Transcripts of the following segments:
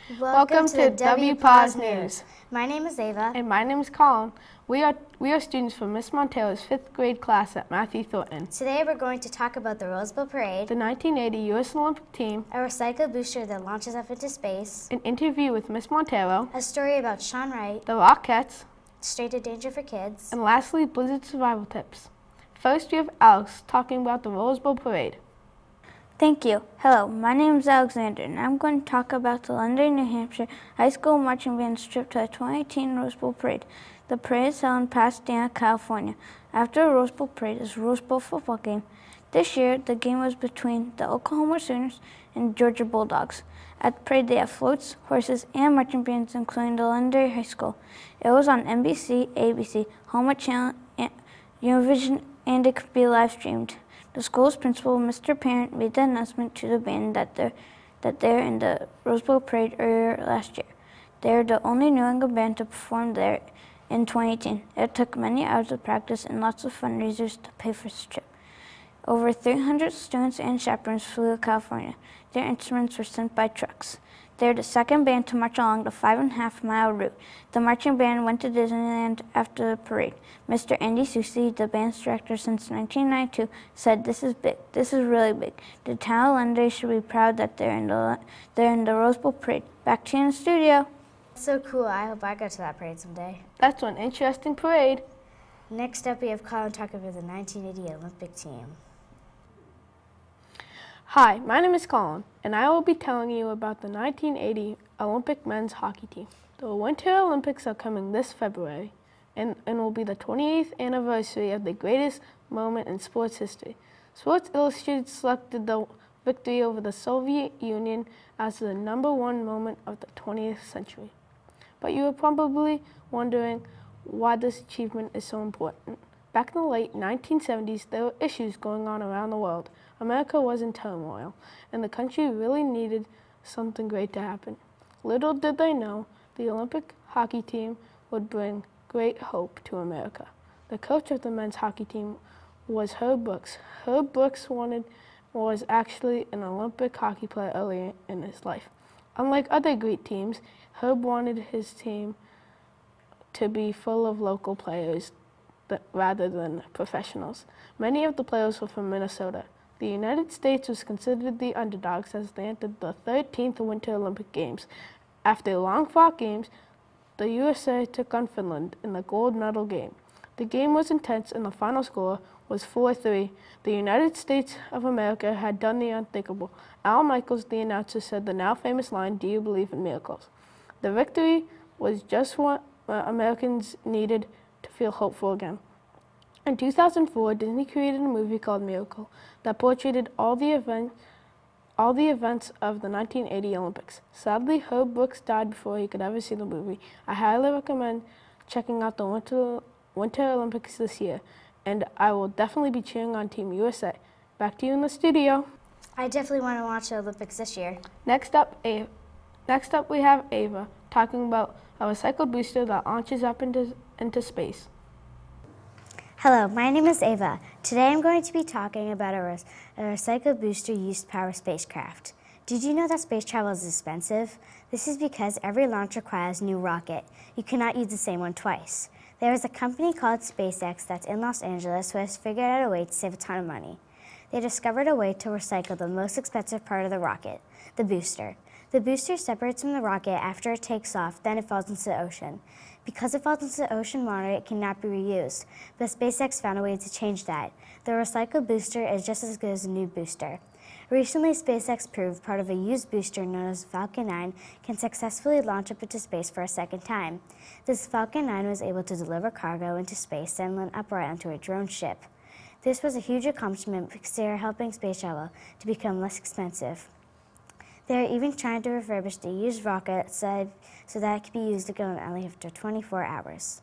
Welcome to WPAWS News. My name is Ava. And my name is Colin. We are students from Miss Monteiro's 5th grade class at Matthew Thornton. Today we're going to talk about the Rose Bowl Parade, The 1980 U.S. Olympic team, a recycle booster that launches up into space, an interview with Miss Monteiro, a story about Sean Wright, the Rockettes, Straight to Danger for Kids, and lastly, blizzard survival tips. First, we have Alex talking about the Rose Bowl Parade. Thank you. Hello, my name is Alexander, and I'm going to talk about the Londonderry, New Hampshire High School Marching Band's trip to the 2018 Rose Bowl Parade. The parade is held in Pasadena, California. After the Rose Bowl Parade is a Rose Bowl football game. This year, the game was between the Oklahoma Sooners and Georgia Bulldogs. At the parade, they have floats, horses, and marching bands, including the Londonderry High School. It was on NBC, ABC, Hallmark Channel, and Univision, and it could be live streamed. The school's principal, Mr. Parent, made the announcement to the band that they're in the Rose Bowl Parade earlier last year. They're the only New England band to perform there in 2018. It took many hours of practice and lots of fundraisers to pay for this trip. Over 300 students and chaperones flew to California. Their instruments were sent by trucks. They're the second band to march along the 5.5-mile route. The marching band went to Disneyland after the parade. Mr. Andy Susi, the band's director since 1992, said, "This is big. This is really big. The town of Londonderry should be proud that they're in the Rose Bowl Parade." Back to you in the studio. So cool. I hope I go to that parade someday. That's one interesting parade. Next up, we have Colin talking about the 1980 Olympic team. Hi, my name is Colin, and I will be telling you about the 1980 Olympic men's hockey team. The Winter Olympics are coming this February, and will be the 28th anniversary of the greatest moment in sports history. Sports Illustrated selected the victory over the Soviet Union as the #1 moment of the 20th century. But you are probably wondering why this achievement is so important. Back in the late 1970s, there were issues going on around the world. America was in turmoil, and the country really needed something great to happen. Little did they know, the Olympic hockey team would bring great hope to America. The coach of the men's hockey team was Herb Brooks. Herb Brooks was actually an Olympic hockey player early in his life. Unlike other great teams, Herb wanted his team to be full of local players rather than professionals. Many of the players were from Minnesota. The United States was considered the underdogs as they entered the 13th Winter Olympic Games. After long-fought games, the USA took on Finland in the gold medal game. The game was intense and the final score was 4-3. The United States of America had done the unthinkable. Al Michaels, the announcer, said the now famous line, "Do you believe in miracles?" The victory was just what Americans needed to feel hopeful again. In 2004, Disney created a movie called Miracle that portrayed all the events of the 1980 Olympics. Sadly, Herb Brooks died before he could ever see the movie. I highly recommend checking out the Winter Olympics this year, and I will definitely be cheering on Team USA. Back to you in the studio. I definitely want to watch the Olympics this year. Next up, we have Ava talking about a recycled booster that launches up into space. Hello, my name is Ava. Today I'm going to be talking about a recycled booster used to power spacecraft. Did you know that space travel is expensive? This is because every launch requires a new rocket. You cannot use the same one twice. There is a company called SpaceX that's in Los Angeles who has figured out a way to save a ton of money. They discovered a way to recycle the most expensive part of the rocket, the booster. The booster separates from the rocket after it takes off, then it falls into the ocean. Because it falls into the ocean water, it cannot be reused, but SpaceX found a way to change that. The recycled booster is just as good as a new booster. Recently, SpaceX proved part of a used booster known as Falcon 9 can successfully launch up into space for a second time. This Falcon 9 was able to deliver cargo into space and land upright onto a drone ship. This was a huge accomplishment because they are helping space travel to become less expensive. They are even trying to refurbish the used rocket so that it can be used again only after 24 hours.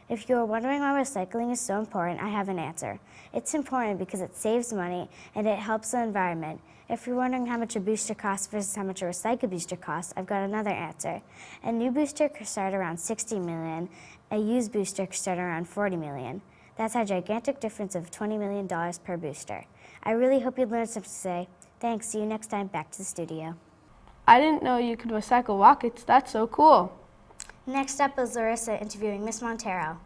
If you are wondering why recycling is so important, I have an answer. It's important because it saves money and it helps the environment. If you're wondering how much a booster costs versus how much a recycled booster costs, I've got another answer. A new booster could start around $60 million, a used booster could start around $40 million. That's a gigantic difference of $20 million per booster. I really hope you learned something today. Thanks, see you next time, back to the studio. I didn't know you could recycle rockets. That's so cool. Next up is Larissa interviewing Miss Monteiro.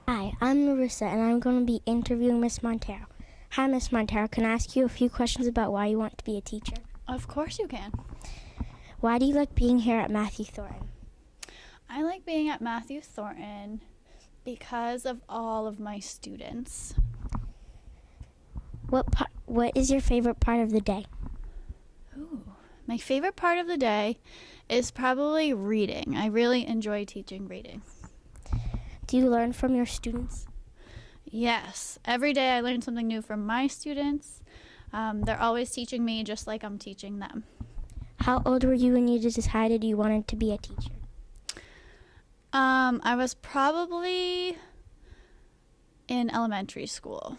Hi, I'm Larissa, and I'm going to be interviewing Miss Monteiro. Hi, Miss Monteiro. Can I ask you a few questions about why you want to be a teacher? Of course you can. Why do you like being here at Matthew Thornton? I like being at Matthew Thornton because of all of my students. What is your favorite part of the day? Ooh, my favorite part of the day is probably reading. I really enjoy teaching reading. Do you learn from your students? Yes, every day I learn something new from my students. They're always teaching me just like I'm teaching them. How old were you when you decided you wanted to be a teacher? I was probably in elementary school.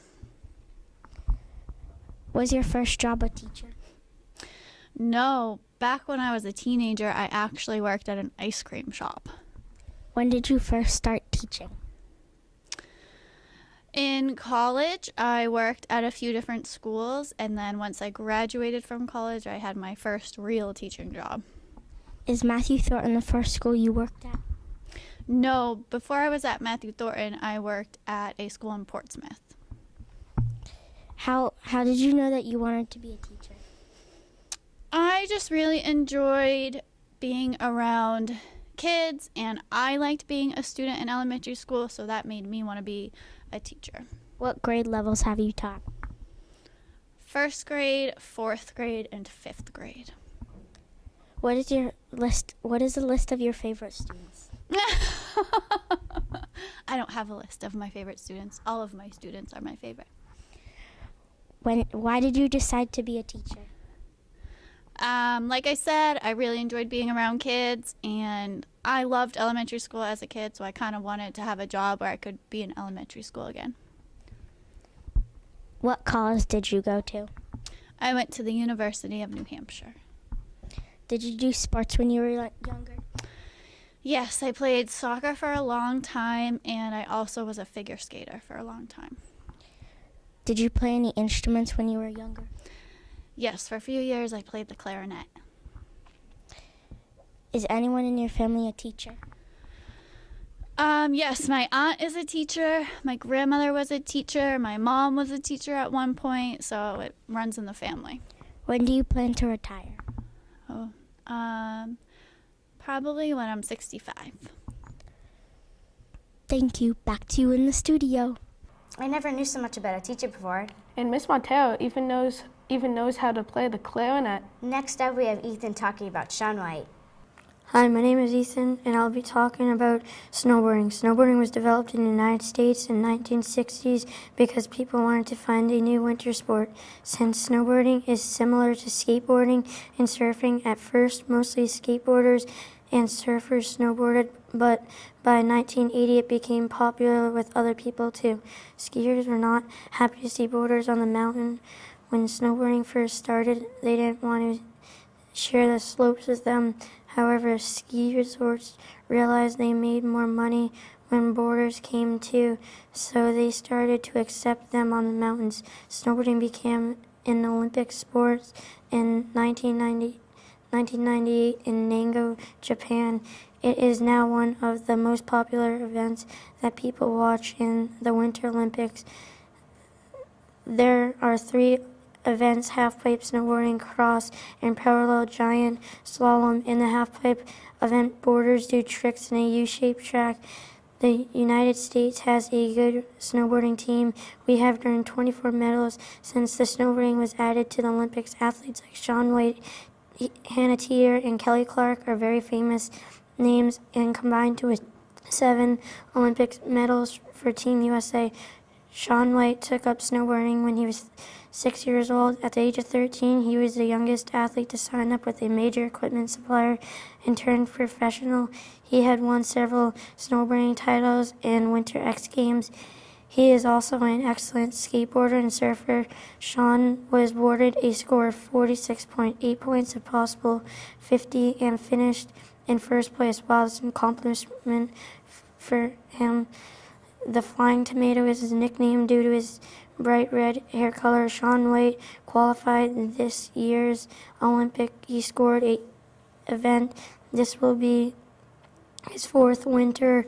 Was your first job a teacher? No, back when I was a teenager, I actually worked at an ice cream shop. When did you first start teaching? In college, I worked at a few different schools, and then once I graduated from college, I had my first real teaching job. Is Matthew Thornton the first school you worked at? No, before I was at Matthew Thornton, I worked at a school in Portsmouth. How did you know that you wanted to be a teacher? I just really enjoyed being around kids, and I liked being a student in elementary school, so that made me want to be a teacher. What grade levels have you taught? First grade, fourth grade, and fifth grade. What is the list of your favorite students? I don't have a list of my favorite students. All of my students are my favorite. Why did you decide to be a teacher? Like I said, I really enjoyed being around kids, and I loved elementary school as a kid, so I kind of wanted to have a job where I could be in elementary school again. What college did you go to? I went to the University of New Hampshire. Did you do sports when you were younger? Yes, I played soccer for a long time, and I also was a figure skater for a long time. Did you play any instruments when you were younger? Yes, for a few years I played the clarinet. Is anyone in your family a teacher? Yes, my aunt is a teacher, my grandmother was a teacher, my mom was a teacher at one point, so it runs in the family. When do you plan to retire? Probably when I'm 65. Thank you. Back to you in the studio. I never knew so much about a teacher before. And Miss Monteiro even knows how to play the clarinet. Next up, we have Ethan talking about Shaun White. Hi, my name is Ethan, and I'll be talking about snowboarding. Snowboarding was developed in the United States in the 1960s because people wanted to find a new winter sport. Since snowboarding is similar to skateboarding and surfing, at first mostly skateboarders and surfers snowboarded, but by 1980 it became popular with other people too. Skiers were not happy to see boarders on the mountain. When snowboarding first started, they didn't want to share the slopes with them. However, ski resorts realized they made more money when boarders came too, so they started to accept them on the mountains. Snowboarding became an Olympic sport in 1998 in Nagano, Japan. It is now one of the most popular events that people watch in the Winter Olympics. There are 3 events: halfpipe, snowboarding, cross, and parallel giant slalom. In the halfpipe event, boarders do tricks in a U-shaped track. The United States has a good snowboarding team. We have earned 24 medals since the snowboarding was added to the Olympics. Athletes like Shaun White, Hannah Teeter, and Kelly Clark are very famous names and combined to 7 Olympic medals for Team USA. Shaun White took up snowboarding when he was 6 years old. At the age of 13, he was the youngest athlete to sign up with a major equipment supplier and turn professional. He had won several snowboarding titles and Winter X Games. He is also an excellent skateboarder and surfer. Shaun was awarded a score of 46.8 points of possible 50 and finished in first place. While it's an accomplishment for him, the Flying Tomato is his nickname due to his bright red hair color. Shaun White qualified this year's Olympic. He scored event. This will be his 4th Winter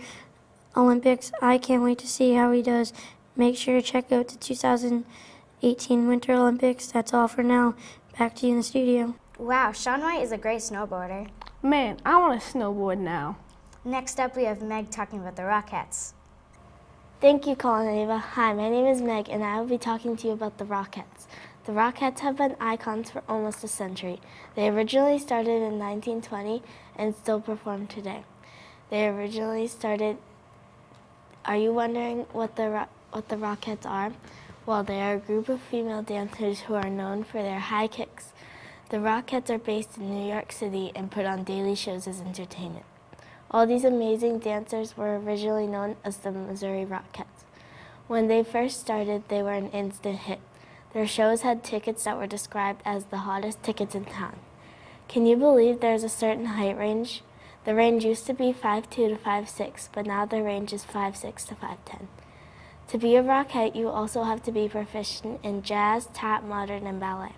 Olympics. I can't wait to see how he does. Make sure to check out the 2018 Winter Olympics. That's all for now. Back to you in the studio. Wow, Sean White is a great snowboarder. Man, I want to snowboard now. Next up, we have Meg talking about the Rockettes. Thank you, Colin and Ava. Hi, my name is Meg, and I will be talking to you about the Rockettes. The Rockettes have been icons for almost a century. They originally started in 1920 and still perform today. They originally started. Are you wondering what the Rockettes are? Well, they are a group of female dancers who are known for their high kicks. The Rockettes are based in New York City and put on daily shows as entertainment. All these amazing dancers were originally known as the Missouri Rockettes. When they first started, they were an instant hit. Their shows had tickets that were described as the hottest tickets in town. Can you believe there's a certain height range? The range used to be 5'2" to 5'6", but now the range is 5'6" to 5'10". To be a Rockette, you also have to be proficient in jazz, tap, modern, and ballet.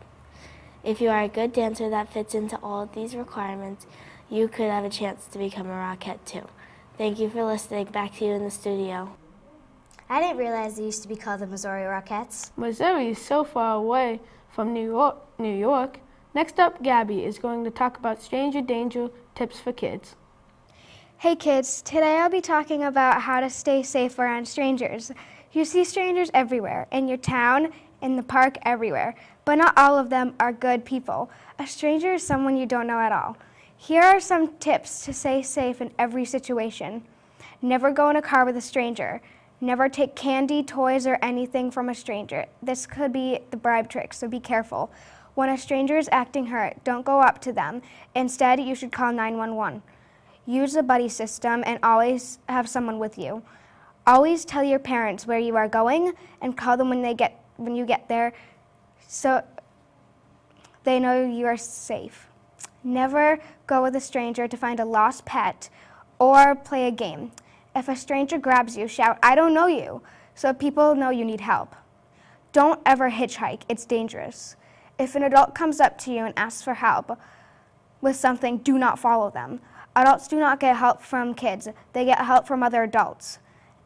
If you are a good dancer that fits into all of these requirements, you could have a chance to become a Rockette too. Thank you for listening. Back to you in the studio. I didn't realize they used to be called the Missouri Rockettes. Missouri is so far away from New York. Next up, Gabby is going to talk about stranger danger tips for kids. Hey kids, today I'll be talking about how to stay safe around strangers. You see strangers everywhere, in your town, in the park, everywhere, but not all of them are good people. A stranger is someone you don't know at all. Here are some tips to stay safe in every situation. Never go in a car with a stranger. Never take candy, toys, or anything from a stranger. This could be the bribe trick, so be careful. When a stranger is acting hurt, don't go up to them. Instead, you should call 911. Use the buddy system and always have someone with you. Always tell your parents where you are going and call them when you get there so they know you are safe. Never go with a stranger to find a lost pet or play a game. If a stranger grabs you, shout, "I don't know you," so people know you need help. Don't ever hitchhike, it's dangerous. If an adult comes up to you and asks for help with something, do not follow them. Adults do not get help from kids, they get help from other adults.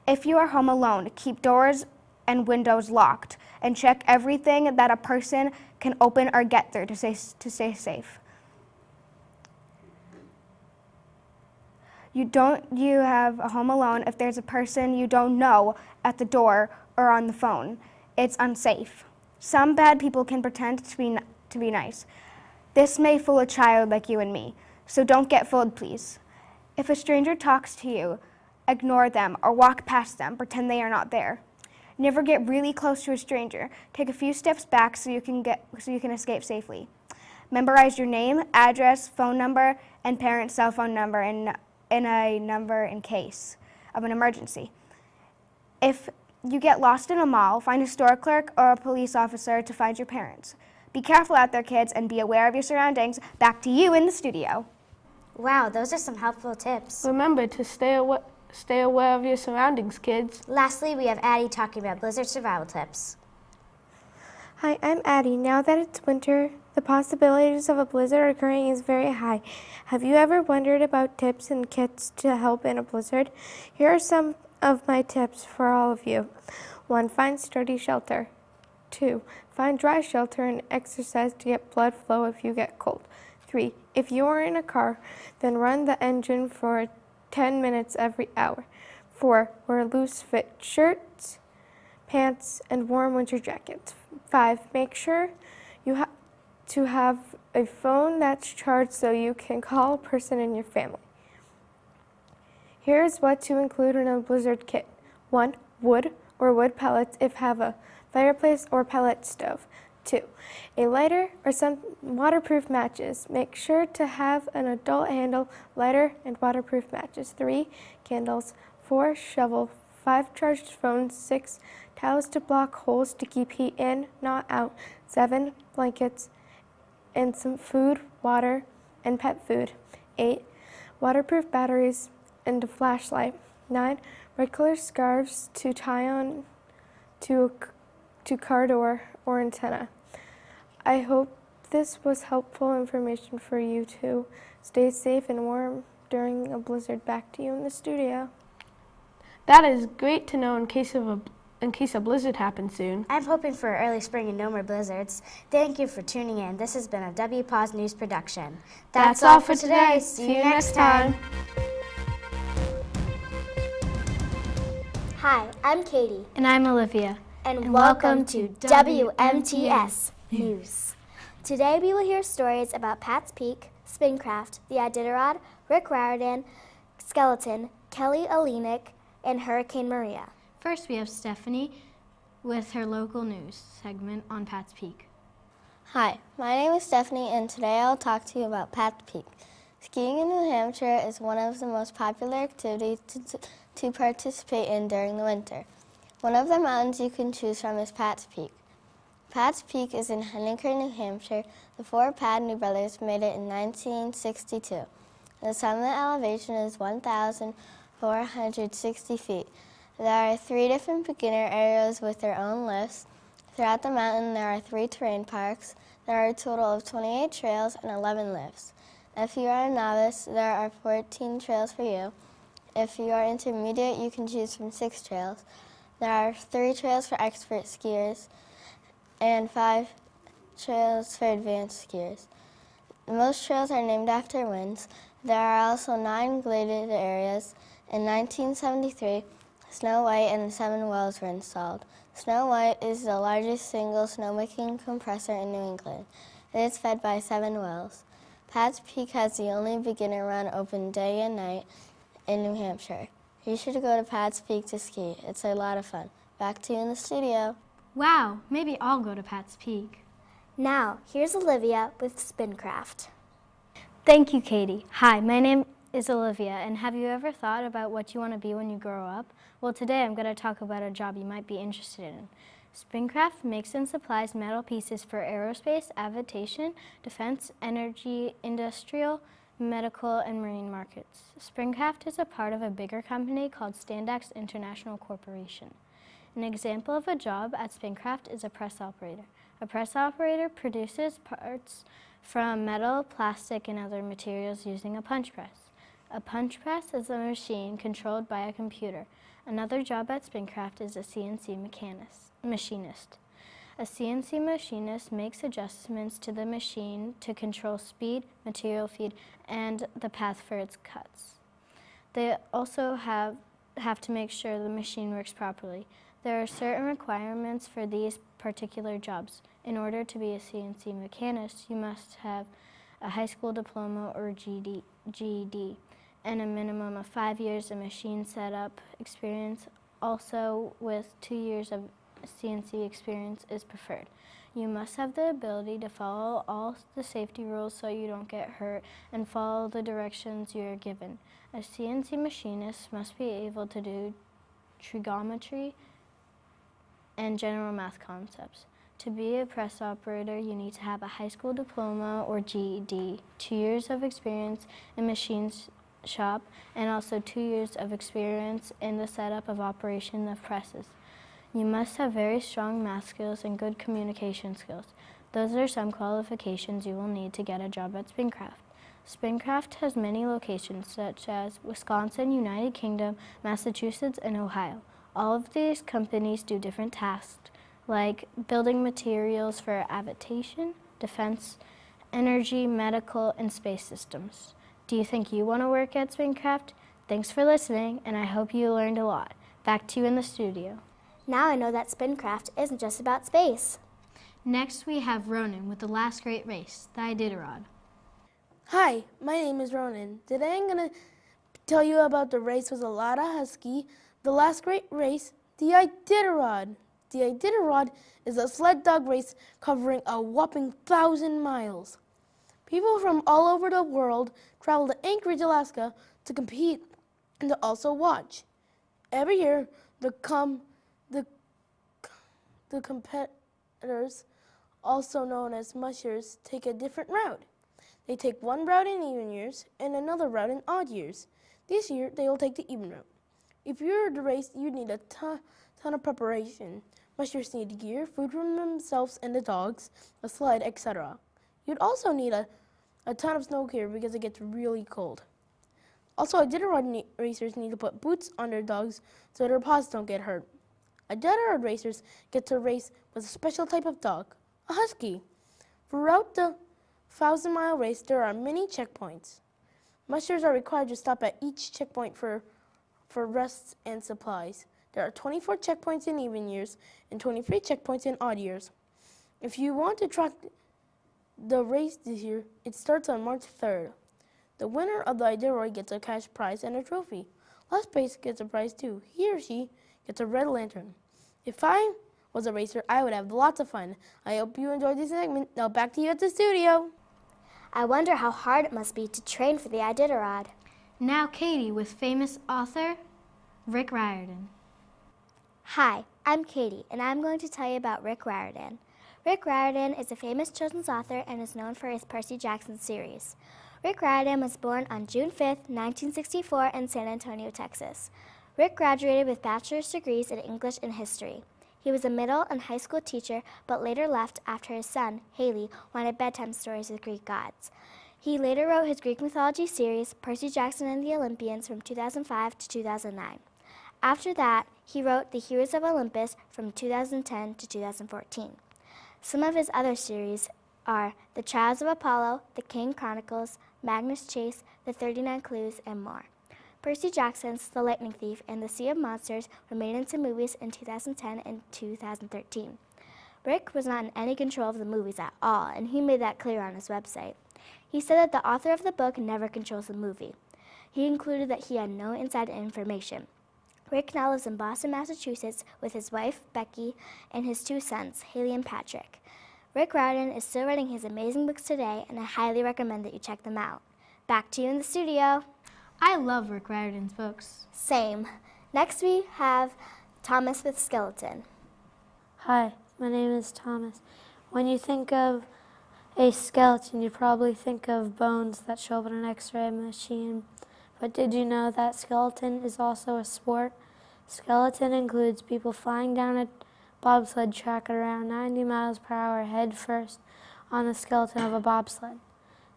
If you are home alone, keep doors and windows locked and check everything that a person can open or get through to stay safe. You have a home alone if there's a person you don't know at the door or on the phone. It's unsafe. Some bad people can pretend to be nice. This may fool a child like you and me, so don't get fooled, please. If a stranger talks to you, ignore them or walk past them, pretend they are not there. Never get really close to a stranger. Take a few steps back so you can escape safely. Memorize your name, address, phone number, and parent's cell phone number in a number in case of an emergency. If you get lost in a mall, find a store clerk or a police officer to find your parents. Be careful out there, kids, and be aware of your surroundings. Back to you in the studio. Wow, those are some helpful tips. Remember to stay aware of your surroundings, kids. Lastly, we have Addie talking about blizzard survival tips. Hi, I'm Addie. Now that it's winter, the possibilities of a blizzard occurring is very high. Have you ever wondered about tips and kits to help in a blizzard? Here are some of my tips for all of you. 1. Find sturdy shelter. 2. Find dry shelter and exercise to get blood flow if you get cold. 3. If you are in a car, then run the engine for 10 minutes every hour. 4. Wear loose fit shirts, pants, and warm winter jackets. 5. Make sure you to have a phone that's charged so you can call a person in your family. Here's what to include in a blizzard kit. 1. Wood or wood pellets if have a fireplace or pellet stove. 2. A lighter or some waterproof matches. Make sure to have an adult handle, lighter, and waterproof matches. 3. Candles. 4. Shovel. 5. Charged phones. 6. Towels to block holes to keep heat in, not out. 7. Blankets. And some food, water, and pet food. 8. Waterproof batteries and a flashlight. 9. Red color scarves to tie on to car door or antenna. I hope this was helpful information for you too. Stay safe and warm during a blizzard. Back to you in the studio. That is great to know in case a blizzard happens soon. I'm hoping for early spring and no more blizzards. Thank you for tuning in. This has been a WPAWS News production. That's all for today. See you next time. Hi, I'm Katie. And I'm Olivia. And welcome to WMTS News. Today we will hear stories about Pat's Peak, Spincraft, the Iditarod, Rick Riordan, Skeleton, Kelly Olenek, and Hurricane Maria. First, we have Stephanie with her local news segment on Pat's Peak. Hi, my name is Stephanie, and today I'll talk to you about Pat's Peak. Skiing in New Hampshire is one of the most popular activities to participate in during the winter. One of the mountains you can choose from is Pat's Peak. Pat's Peak is in Henniker, New Hampshire. The four Padney brothers made it in 1962. The summit elevation is 1,460 feet. There are 3 different beginner areas with their own lifts. Throughout the mountain, there are 3 terrain parks. There are a total of 28 trails and 11 lifts. If you are a novice, there are 14 trails for you. If you are intermediate, you can choose from 6 trails. There are 3 trails for expert skiers and 5 trails for advanced skiers. Most trails are named after winds. There are also 9 graded areas. In 1973, Snow White and 7 wells were installed. Snow White is the largest single snowmaking compressor in New England. It is fed by 7 wells. Pat's Peak has the only beginner run open day and night in New Hampshire. You should go to Pat's Peak to ski. It's a lot of fun. Back to you in the studio. Wow, maybe I'll go to Pat's Peak. Now, here's Olivia with Spincraft. Thank you, Katie. Hi, my name is Olivia, and have you ever thought about what you want to be when you grow up? Well, today I'm going to talk about a job you might be interested in. Spincraft makes and supplies metal pieces for aerospace, aviation, defense, energy, industrial, medical, and marine markets. Spincraft is a part of a bigger company called Standax International Corporation. An example of a job at Spincraft is a press operator. A press operator produces parts from metal, plastic, and other materials using a punch press. A punch press is a machine controlled by a computer. Another job at Spincraft is a CNC machinist. A CNC machinist makes adjustments to the machine to control speed, material feed, and the path for its cuts. They also have to make sure the machine works properly. There are certain requirements for these particular jobs. In order to be a CNC machinist, you must have a high school diploma or GED, and a minimum of 5 years of machine setup experience. Also, with 2 years of CNC experience is preferred. You must have the ability to follow all the safety rules so you don't get hurt and follow the directions you are given. A CNC machinist must be able to do trigonometry and general math concepts. To be a press operator, you need to have a high school diploma or GED, 2 years of experience in machines shop, and also 2 years of experience in the setup of operation of presses. You must have very strong math skills and good communication skills. Those are some qualifications you will need to get a job at Spincraft. Spincraft has many locations such as Wisconsin, United Kingdom, Massachusetts, and Ohio. All of these companies do different tasks like building materials for aviation, defense, energy, medical, and space systems. Do you think you want to work at Spincraft? Thanks for listening, and I hope you learned a lot. Back to you in the studio. Now I know that Spincraft isn't just about space. Next, we have Ronan with the last great race, the Iditarod. Hi, my name is Ronan. Today I'm going to tell you about the race with a lot of husky, the last great race, the Iditarod. The Iditarod is a sled dog race covering a whopping 1,000 miles. People from all over the world travel to Anchorage, Alaska to compete and to also watch. Every year, the competitors, also known as mushers, take a different route. They take one route in even years and another route in odd years. This year, they will take the even route. If you're the race, you need a ton of preparation. Mushers need gear, food for themselves and the dogs, a sled, etc. You'd also need a a ton of snow here because it gets really cold. Also, Iditarod racers need to put boots on their dogs so their paws don't get hurt. Iditarod racers get to race with a special type of dog, a husky. Throughout the 1,000-mile race, there are many checkpoints. Mushers are required to stop at each checkpoint for rests and supplies. There are 24 checkpoints in even years and 23 checkpoints in odd years. If you want to track the race this year, it starts on March 3rd. The winner of the Iditarod gets a cash prize and a trophy. Last place gets a prize too. He or she gets a red lantern. If I was a racer, I would have lots of fun. I hope you enjoyed this segment. Now back to you at the studio. I wonder how hard it must be to train for the Iditarod. Now Katie with famous author Rick Riordan. Hi, I'm Katie, and I'm going to tell you about Rick Riordan. Rick Riordan is a famous children's author and is known for his Percy Jackson series. Rick Riordan was born on June 5, 1964 in San Antonio, Texas. Rick graduated with bachelor's degrees in English and history. He was a middle and high school teacher, but later left after his son, Haley, wanted bedtime stories with Greek gods. He later wrote his Greek mythology series, Percy Jackson and the Olympians, from 2005 to 2009. After that, he wrote The Heroes of Olympus from 2010 to 2014. Some of his other series are The Trials of Apollo, The King Chronicles, Magnus Chase, The 39 Clues, and more. Percy Jackson's The Lightning Thief and The Sea of Monsters were made into movies in 2010 and 2013. Rick was not in any control of the movies at all, and he made that clear on his website. He said that the author of the book never controls the movie. He included that he had no inside information. Rick now lives in Boston, Massachusetts with his wife, Becky, and his two sons, Haley and Patrick. Rick Riordan is still writing his amazing books today, and I highly recommend that you check them out. Back to you in the studio. I love Rick Riordan's books. Same. Next we have Thomas with Skeleton. Hi, my name is Thomas. When you think of a skeleton, you probably think of bones that show up in an X-ray machine. But did you know that skeleton is also a sport? Skeleton includes people flying down a bobsled track at around 90 miles per hour head first on the skeleton of a bobsled.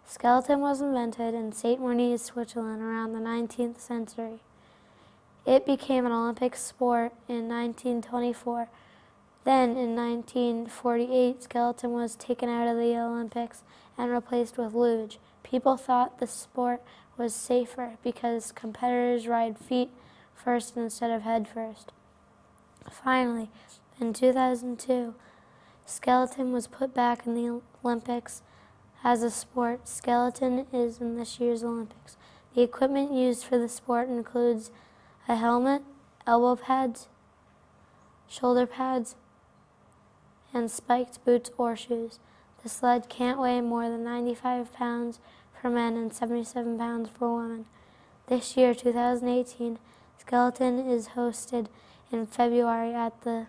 Skeleton was invented in St. Martinez, Switzerland around the 19th century. It became an Olympic sport in 1924. Then, in 1948, skeleton was taken out of the Olympics and replaced with luge. People thought the sport was safer because competitors ride feet first instead of head first. Finally, in 2002, skeleton was put back in the Olympics as a sport. Skeleton is in this year's Olympics. The equipment used for the sport includes a helmet, elbow pads, shoulder pads, and spiked boots or shoes. The sled can't weigh more than 95 pounds for men and 77 pounds for women. This year, 2018, skeleton is hosted in February at the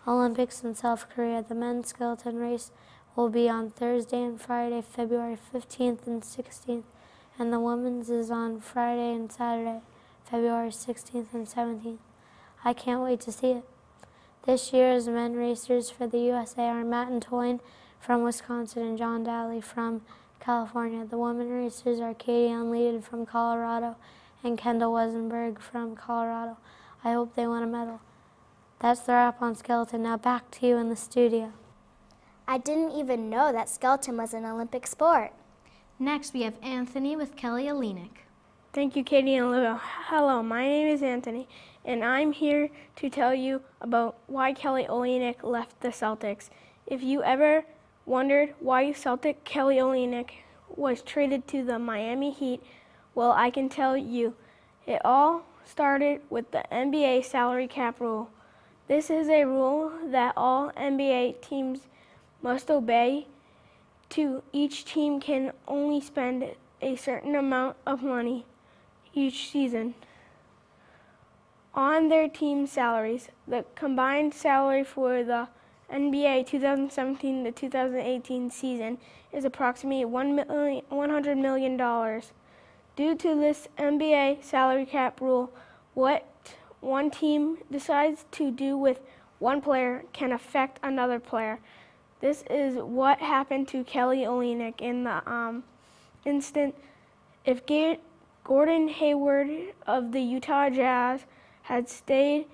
Olympics in South Korea. The men's skeleton race will be on Thursday and Friday, February 15th and 16th, and the women's is on Friday and Saturday, February 16th and 17th. I can't wait to see it. This year's men racers for the USA are Matt and Toyne from Wisconsin and John Daly from California. The women racers are Katie Unleaded from Colorado and Kendall Wesenberg from Colorado. I hope they win a medal. That's the wrap on skeleton. Now back to you in the studio. I didn't even know that skeleton was an Olympic sport. Next, we have Anthony with Kelly Olenek. Thank you, Katie and Olivia. Hello, my name is Anthony, and I'm here to tell you about why Kelly Olenek left the Celtics. If you ever wondered why Celtic Kelly Olenek was traded to the Miami Heat, well, I can tell you. It all started with the NBA salary cap rule. This is a rule that all NBA teams must obey. Each team can only spend a certain amount of money each season on their team salaries. The combined salary for the NBA 2017 to 2018 season is approximately $100 million. Due to this NBA salary cap rule, what one team decides to do with one player can affect another player. This is what happened to Kelly Olenek in the instance, if Gordon Hayward of the Utah Jazz had stayed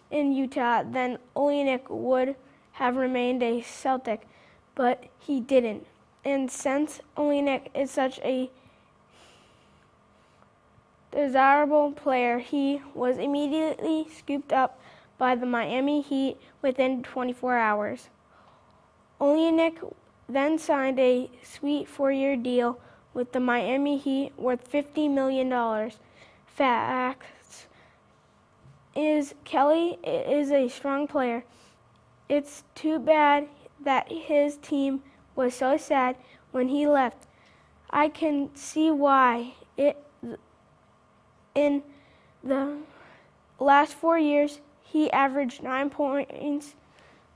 in Utah, then Olenek would have remained a Celtic, but he didn't. And since Olenek is such a desirable player, he was immediately scooped up by the Miami Heat within 24 hours. Olenek then signed a sweet 4-year deal with the Miami Heat worth $50 million. Facts is Kelly is a strong player. It's too bad that his team was so sad when he left. I can see why. In the last 4 years, he averaged 9 points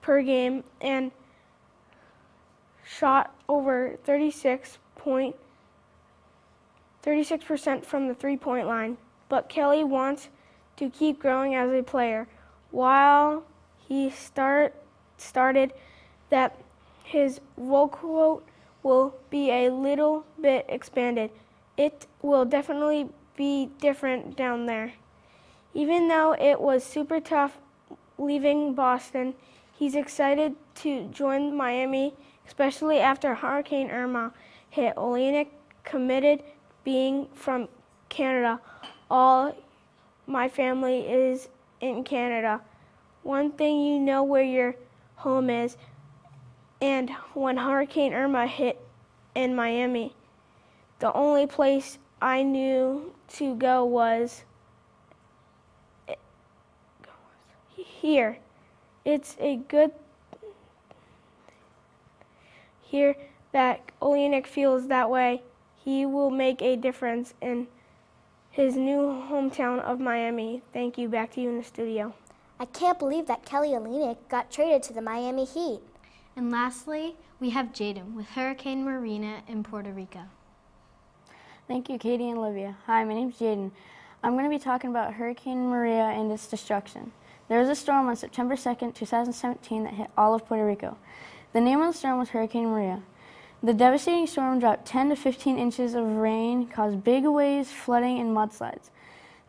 per game and shot over 36% from the three-point line. But Kelly wants to keep growing as a player. While he started that his role quote will be a little bit expanded. It will definitely be different down there. Even though it was super tough leaving Boston, he's excited to join Miami, especially after Hurricane Irma hit. Olenek committed being from Canada. All my family is in Canada. One thing, you know where your home is. And when Hurricane Irma hit in Miami, the only place I knew to go was here. It's a good here that Olenek feels that way. He will make a difference in his new hometown of Miami. Thank you. Back to you in the studio. I can't believe that Kelly Olynyk got traded to the Miami Heat. And lastly, we have Jaden with Hurricane Marina in Puerto Rico. Thank you, Katie and Olivia. Hi, my name's Jaden. I'm going to be talking about Hurricane Maria and its destruction. There was a storm on September 2nd, 2017 that hit all of Puerto Rico. The name of the storm was Hurricane Maria. The devastating storm dropped 10 to 15 inches of rain, caused big waves, flooding, and mudslides.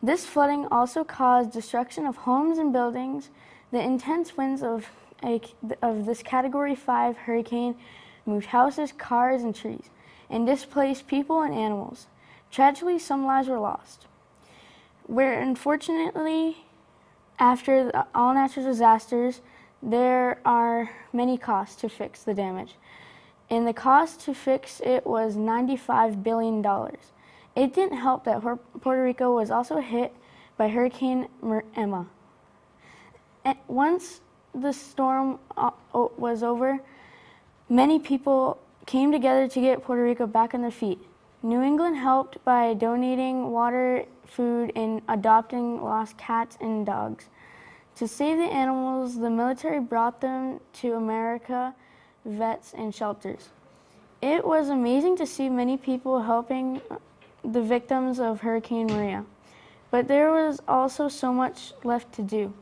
This flooding also caused destruction of homes and buildings. The intense winds of this Category 5 hurricane moved houses, cars, and trees, and displaced people and animals. Tragically, some lives were lost. Where unfortunately, after all natural disasters, there are many costs to fix the damage. And the cost to fix it was $95 billion. It didn't help that Puerto Rico was also hit by Hurricane Emma. And once the storm was over, many people came together to get Puerto Rico back on their feet. New England helped by donating water, food, and adopting lost cats and dogs. To save the animals, the military brought them to America, vets, and shelters. It was amazing to see many people helping the victims of Hurricane Maria, but there was also so much left to do.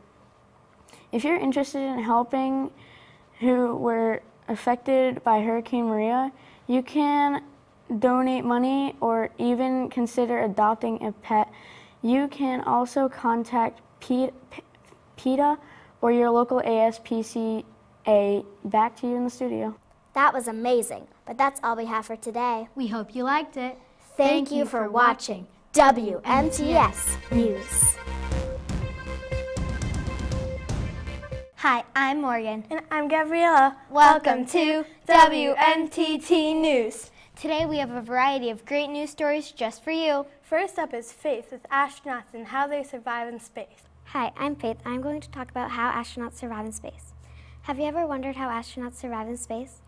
If you're interested in helping who were affected by Hurricane Maria, you can donate money or even consider adopting a pet. You can also contact PETA or your local ASPCA. Back to you in the studio. That was amazing, but that's all we have for today. We hope you liked it. Thank you for watching WMTS News. Hi, I'm Morgan. And I'm Gabriella. Welcome to WMTT News. Today we have a variety of great news stories just for you. First up is Faith with astronauts and how they survive in space. Hi, I'm Faith. I'm going to talk about how astronauts survive in space. Have you ever wondered how astronauts survive in space?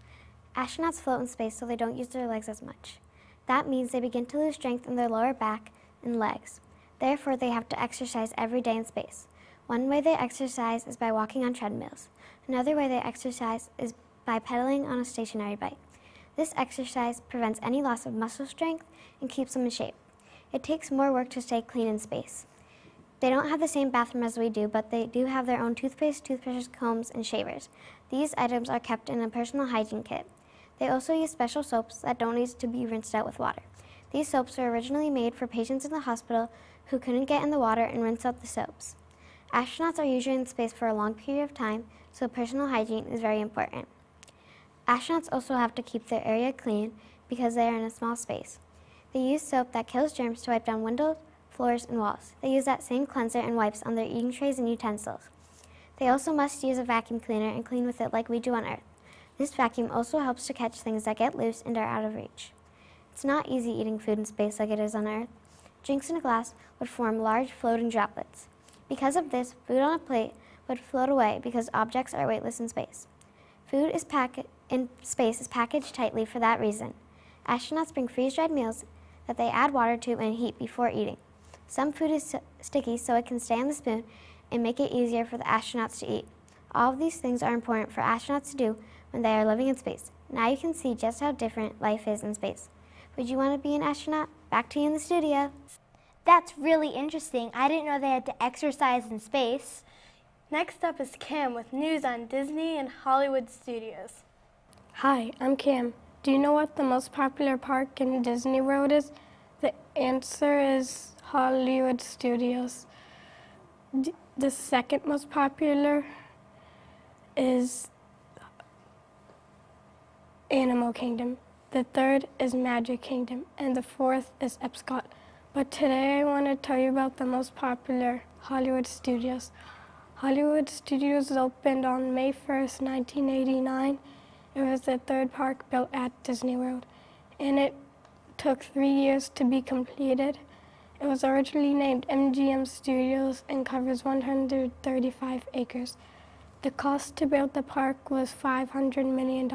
Astronauts float in space so they don't use their legs as much. That means they begin to lose strength in their lower back and legs. Therefore, they have to exercise every day in space. One way they exercise is by walking on treadmills. Another way they exercise is by pedaling on a stationary bike. This exercise prevents any loss of muscle strength and keeps them in shape. It takes more work to stay clean in space. They don't have the same bathroom as we do, but they do have their own toothpaste, toothbrushes, combs, and shavers. These items are kept in a personal hygiene kit. They also use special soaps that don't need to be rinsed out with water. These soaps were originally made for patients in the hospital who couldn't get in the water and rinse out the soaps. Astronauts are usually in space for a long period of time, so personal hygiene is very important. Astronauts also have to keep their area clean because they are in a small space. They use soap that kills germs to wipe down windows, floors, and walls. They use that same cleanser and wipes on their eating trays and utensils. They also must use a vacuum cleaner and clean with it like we do on Earth. This vacuum also helps to catch things that get loose and are out of reach. It's not easy eating food in space like it is on Earth. Drinks in a glass would form large floating droplets. Because of this, food on a plate would float away because objects are weightless in space. Food in space is packaged tightly for that reason. Astronauts bring freeze-dried meals that they add water to and heat before eating. Some food is sticky so it can stay on the spoon and make it easier for the astronauts to eat. All of these things are important for astronauts to do when they are living in space. Now you can see just how different life is in space. Would you want to be an astronaut? Back to you in the studio. That's really interesting. I didn't know they had to exercise in space. Next up is Cam with news on Disney and Hollywood studios. Hi, I'm Cam. Do you know what the most popular park in Disney World is? The answer is Hollywood Studios. The second most popular is Animal Kingdom. The third is Magic Kingdom, and the fourth is Epcot. But today I want to tell you about the most popular, Hollywood Studios. Hollywood Studios opened on May 1st, 1989. It was the third park built at Disney World, and it took 3 years to be completed. It was originally named MGM Studios and covers 135 acres. The cost to build the park was $500 million.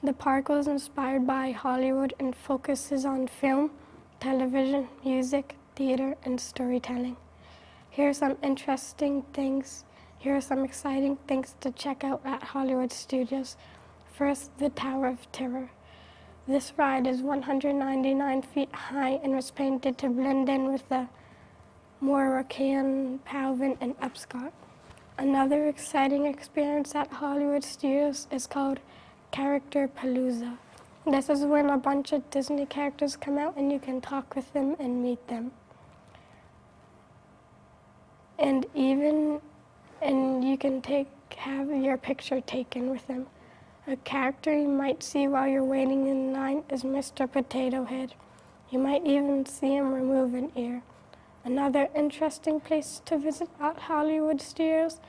The park was inspired by Hollywood and focuses on film, television, music, theater, and storytelling. Here are some exciting things to check out at Hollywood Studios. First, the Tower of Terror. This ride is 199 feet high and was painted to blend in with the Moroccan Palvin and Epcot. Another exciting experience at Hollywood Studios is called Character Palooza. This is when a bunch of Disney characters come out and you can talk with them and meet them. And you can have your picture taken with them. A character you might see while you're waiting in line is Mr. Potato Head. You might even see him remove an ear. Another interesting place to visit at Hollywood Studios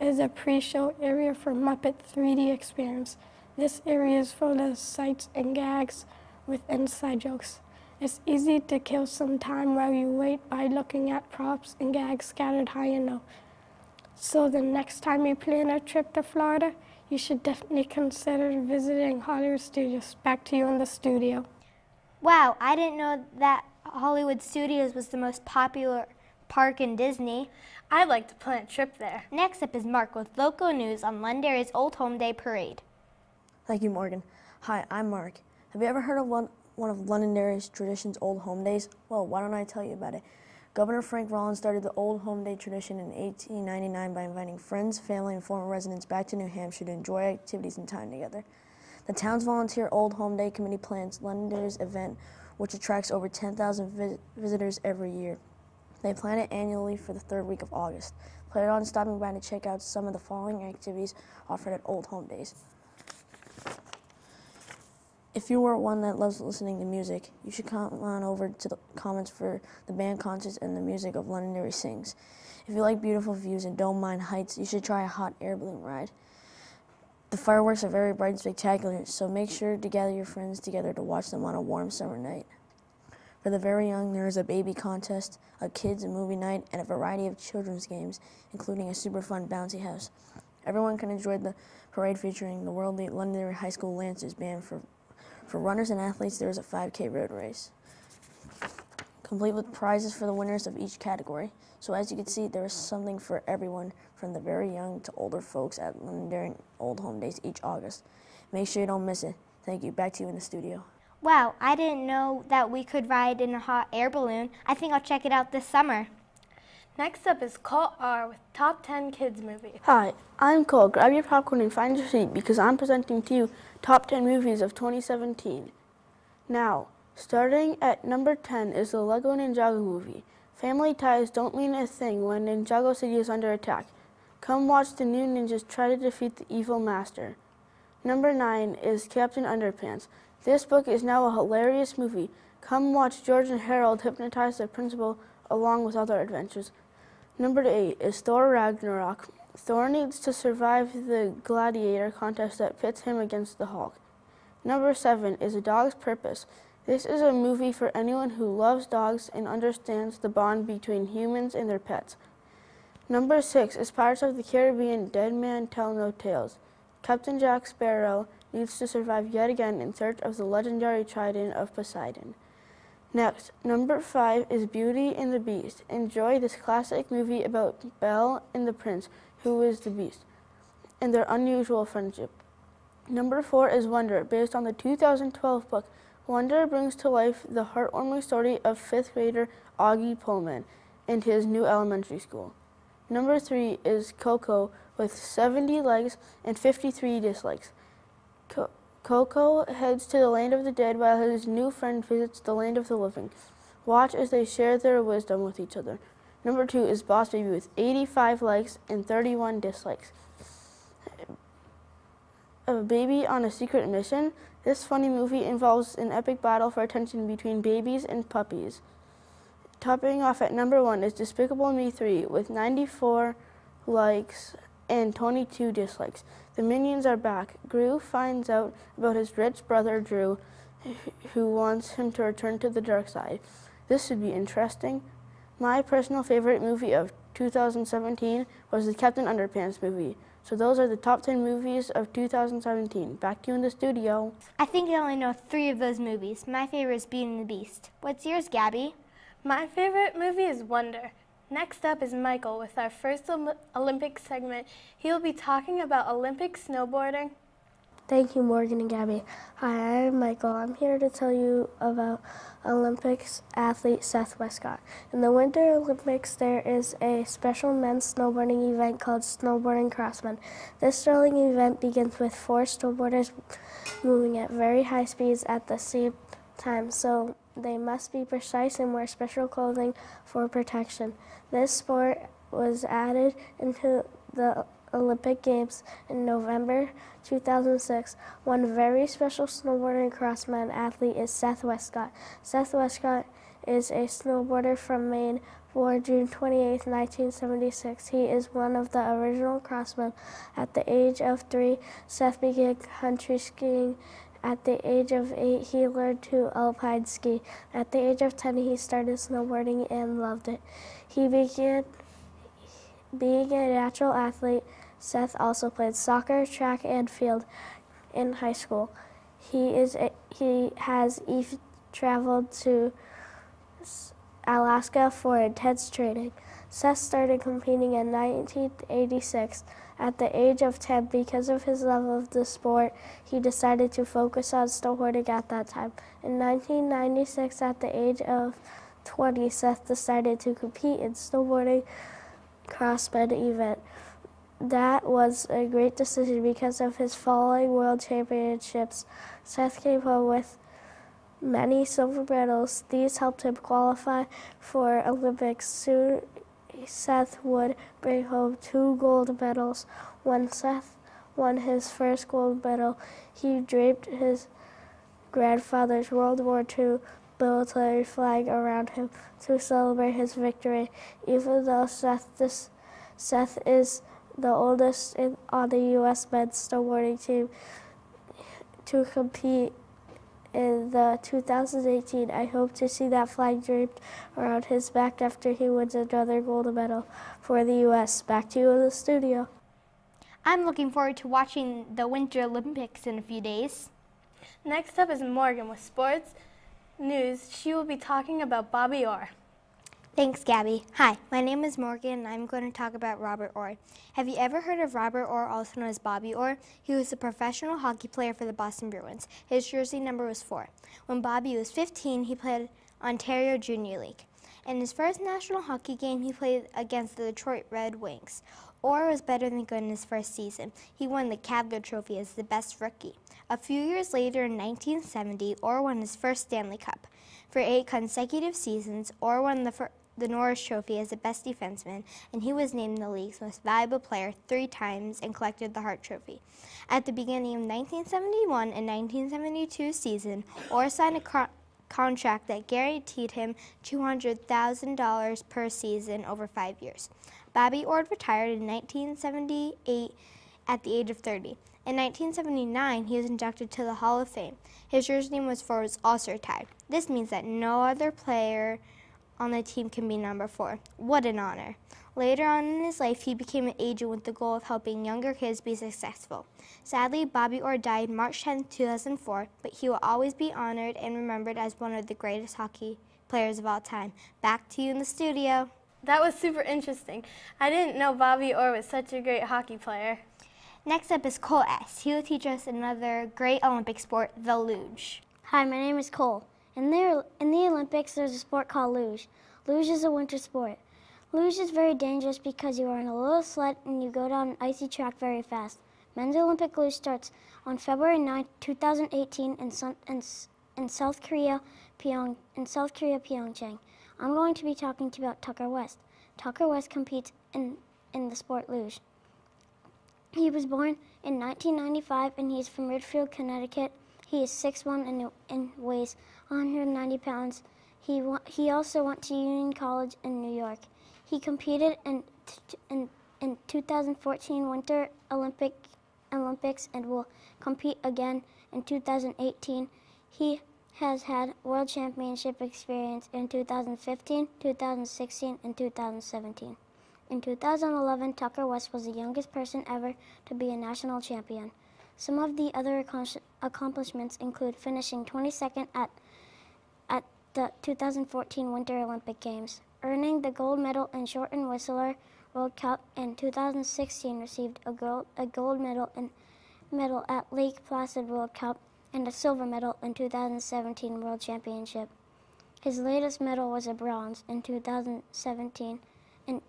is a pre-show area for Muppet 3D Experience. This area is full of sights and gags with inside jokes. It's easy to kill some time while you wait by looking at props and gags scattered high and low. So the next time you plan a trip to Florida, you should definitely consider visiting Hollywood Studios. Back to you in the studio. Wow, I didn't know that Hollywood Studios was the most popular park in Disney. I'd like to plan a trip there. Next up is Mark with local news on Londonderry's Old Home Day Parade. Thank you, Morgan. Hi, I'm Mark. Have you ever heard of one of Londonderry's traditions, Old Home Days? Well, why don't I tell you about it? Governor Frank Rollins started the Old Home Day tradition in 1899 by inviting friends, family, and former residents back to New Hampshire to enjoy activities and time together. The town's volunteer Old Home Day Committee plans Londonderry's event, which attracts over 10,000 visitors every year. They plan it annually for the third week of August. Plan on stopping by to check out some of the following activities offered at Old Home Days. If you are one that loves listening to music, you should come on over to the comments for the band concerts and the music of Londonderry Sings. If you like beautiful views and don't mind heights, you should try a hot air balloon ride. The fireworks are very bright and spectacular, so make sure to gather your friends together to watch them on a warm summer night. For the very young, there is a baby contest, a kids' movie night, and a variety of children's games, including a super fun bouncy house. Everyone can enjoy the parade featuring the worldly Londonderry High School Lancers Band. For runners and athletes, there is a 5K road race, complete with prizes for the winners of each category. So as you can see, there is something for everyone, from the very young to older folks at Londonderry Old Home Days each August. Make sure you don't miss it. Thank you. Back to you in the studio. Wow, I didn't know that we could ride in a hot air balloon. I think I'll check it out this summer. Next up is Call R with Top 10 Kids Movies. Hi, I'm Cole. Grab your popcorn and find your seat because I'm presenting to you Top 10 Movies of 2017. Now, starting at number 10 is the Lego Ninjago movie. Family ties don't mean a thing when Ninjago City is under attack. Come watch the new ninjas try to defeat the evil master. Number 9 is Captain Underpants. This book is now a hilarious movie. Come watch George and Harold hypnotize their principal along with other adventures. Number 8 is Thor Ragnarok. Thor needs to survive the gladiator contest that pits him against the Hulk. Number 7 is A Dog's Purpose. This is a movie for anyone who loves dogs and understands the bond between humans and their pets. Number 6 is Pirates of the Caribbean Dead Man Tell No Tales. Captain Jack Sparrow needs to survive yet again in search of the legendary trident of Poseidon. Next, number 5 is Beauty and the Beast. Enjoy this classic movie about Belle and the prince, who is the beast, and their unusual friendship. Number 4 is Wonder, based on the 2012 book. Wonder brings to life the heartwarming story of 5th grader Augie Pullman and his new elementary school. Number 3 is Coco, with 70 likes and 53 dislikes. Coco heads to the land of the dead while his new friend visits the land of the living. Watch as they share their wisdom with each other. Number 2 is Boss Baby with 85 likes and 31 dislikes. A Baby on a Secret Mission. This funny movie involves an epic battle for attention between babies and puppies. Topping off at number 1 is Despicable Me 3 with 94 likes and 22 dislikes. The Minions are back. Gru finds out about his rich brother Drew, who wants him to return to the dark side. This should be interesting. My personal favorite movie of 2017 was the Captain Underpants movie. So those are the top 10 movies of 2017. Back to you in the studio. I think I only know 3 of those movies. My favorite is Beauty and the Beast. What's yours, Gabby? My favorite movie is Wonder. Next up is Michael with our first Olympic segment. He will be talking about Olympic snowboarding. Thank you, Morgan and Gabby. Hi, I'm Michael. I'm here to tell you about Olympics athlete Seth Westcott. In the Winter Olympics, there is a special men's snowboarding event called Snowboarding Crossmen. This thrilling event begins with 4 snowboarders moving at very high speeds at the same time, so they must be precise and wear special clothing for protection. This sport was added into the Olympic Games in November 2006. One very special snowboarding crossman athlete is Seth Westcott. Seth Westcott is a snowboarder from Maine, born June 28, 1976. He is one of the original crossmen. At the age of 3, Seth began country skiing. At the age of 8, he learned to alpine ski. At the age of 10, he started snowboarding and loved it. Being a natural athlete, Seth also played soccer, track, and field in high school. He has traveled to Alaska for intense training. Seth started competing in 1986. At the age of 10, because of his love of the sport, he decided to focus on snowboarding at that time. In 1996, at the age of 20, Seth decided to compete in snowboarding crossmen event. That was a great decision because of his following world championships. Seth came home with many silver medals. These helped him qualify for Olympics. Soon, Seth would bring home 2 gold medals. When Seth won his first gold medal, he draped his grandfather's World War II military flag around him to celebrate his victory. Even though Seth is the oldest on the U.S. men's snowboarding team to compete in the 2018, I hope to see that flag draped around his back after he wins another gold medal for the U.S. Back to you in the studio. I'm looking forward to watching the Winter Olympics in a few days. Next up is Morgan with sports news. She will be talking about Bobby Orr. Thanks, Gabby. Hi, my name is Morgan, and I'm going to talk about Robert Orr. Have you ever heard of Robert Orr, also known as Bobby Orr? He was a professional hockey player for the Boston Bruins. His jersey number was 4. When Bobby was 15, he played Ontario Junior League. In his first national hockey game, he played against the Detroit Red Wings. Orr was better than good in his first season. He won the Calder Trophy as the best rookie. A few years later, in 1970, Orr won his first Stanley Cup. For 8 consecutive seasons, Orr won the Norris Trophy as the best defenseman, and he was named the league's most valuable player 3 times and collected the Hart Trophy. At the beginning of 1971 and 1972 season, Orr signed a contract that guaranteed him $200,000 per season over 5 years. Bobby Orr retired in 1978 at the age of 30. In 1979, he was inducted to the Hall of Fame. His jersey name was for his All-Star tie. This means that no other player on the team can be number 4. What an honor. Later on in his life, he became an agent with the goal of helping younger kids be successful. Sadly, Bobby Orr died March 10, 2004, but he will always be honored and remembered as one of the greatest hockey players of all time. Back to you in the studio. That was super interesting. I didn't know Bobby Orr was such a great hockey player. Next up is Cole S. He will teach us another great Olympic sport, the luge. Hi, my name is Cole. In the Olympics, there's a sport called luge. Luge is a winter sport. Luge is very dangerous because you are in a little sled and you go down an icy track very fast. Men's Olympic luge starts on February 9, 2018 in South Korea, Pyeongchang. I'm going to be talking to you about Tucker West. Tucker West competes in the sport luge. He was born in 1995 and he is from Ridgefield, Connecticut. He is 6'1" and weighs 190 pounds. He also went to Union College in New York. He competed in 2014 Winter Olympics and will compete again in 2018. He has had World Championship experience in 2015, 2016, and 2017. In 2011, Tucker West was the youngest person ever to be a national champion. Some of the other accomplishments include finishing 22nd at the 2014 Winter Olympic Games, earning the gold medal in Short and Whistler World Cup, and 2016 received a gold medal at Lake Placid World Cup and a silver medal in 2017 World Championship. His latest medal was a bronze in 2017 in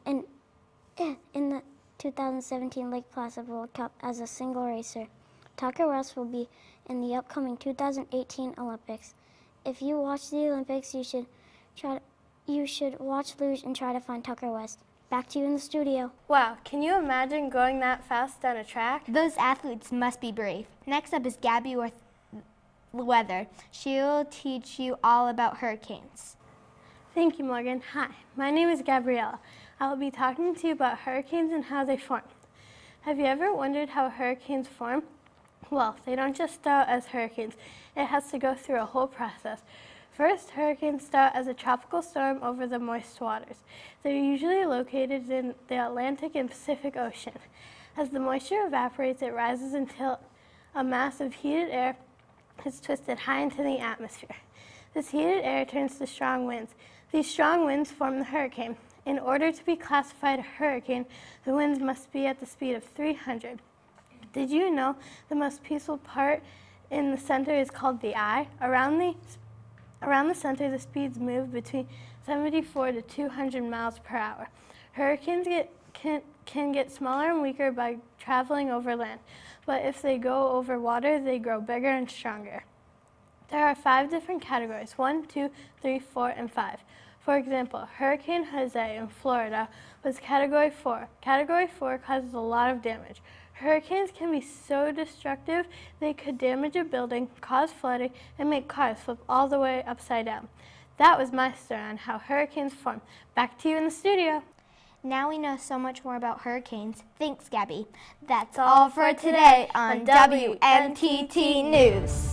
the 2017 Lake Placid World Cup as a single racer. Tucker West will be in the upcoming 2018 Olympics. If you watch the Olympics, you should watch luge and try to find Tucker West. Back to you in the studio. Wow, can you imagine going that fast down a track? Those athletes must be brave. Next up is Gabby Weather. She will teach you all about hurricanes. Thank you, Morgan. Hi, my name is Gabriella. I will be talking to you about hurricanes and how they form. Have you ever wondered how hurricanes form? Well, they don't just start as hurricanes. It has to go through a whole process. First, hurricanes start as a tropical storm over the moist waters. They're usually located in the Atlantic and Pacific Ocean. As the moisture evaporates, it rises until a mass of heated air is twisted high into the atmosphere. This heated air turns to strong winds. These strong winds form the hurricane. In order to be classified a hurricane, the winds must be at the speed of 300. Did you know the most peaceful part in the center is called the eye? Around the center, the speeds move between 74 to 200 miles per hour. Hurricanes can get smaller and weaker by traveling over land, but if they go over water, they grow bigger and stronger. There are 5 different categories: 1, 2, 3, 4, and 5. For example, Hurricane Jose in Florida was Category 4. Category 4 causes a lot of damage. Hurricanes can be so destructive they could damage a building, cause flooding, and make cars flip all the way upside down. That was my story on how hurricanes form. Back to you in the studio. Now we know so much more about hurricanes. Thanks, Gabby. That's all for today on WMTT News.